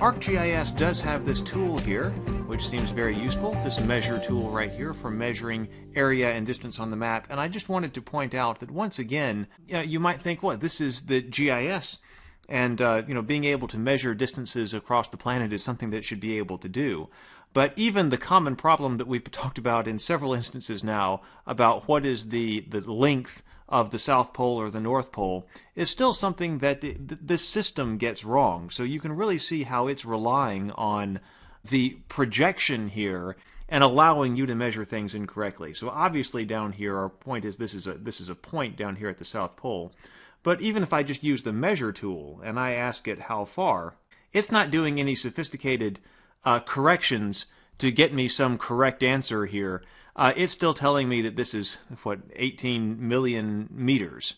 ArcGIS does have this tool here, which seems very useful, this measure tool right here for measuring area and distance on the map. And I just wanted to point out that once again, you might think, what, this is the GIS, and being able to measure distances across the planet is something that it should be able to do. But even the common problem that we've talked about in several instances now about what is the length of the South Pole or the North Pole is still something that this system gets wrong. So you can really see how it's relying on the projection here and allowing you to measure things incorrectly. So obviously down here our point is this is a point down here at the South Pole. But even if I just use the measure tool and I ask it how far, it's not doing any sophisticated corrections to get me some correct answer here. It's still telling me that this is, 18 million meters,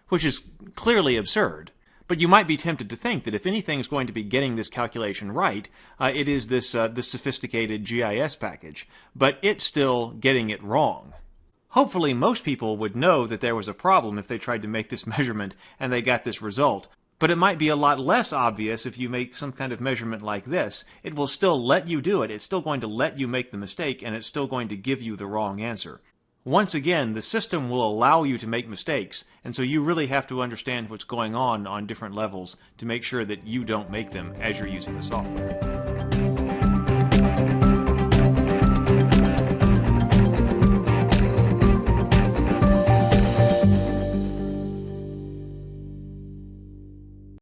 which is clearly absurd. But you might be tempted to think that if anything's going to be getting this calculation right, it is this sophisticated GIS package. But it's still getting it wrong. Hopefully most people would know that there was a problem if they tried to make this measurement and they got this result. But it might be a lot less obvious if you make some kind of measurement like this. It will still let you do it. It's still going to let you make the mistake, and it's still going to give you the wrong answer. Once again, the system will allow you to make mistakes, and so you really have to understand what's going on different levels to make sure that you don't make them as you're using the software.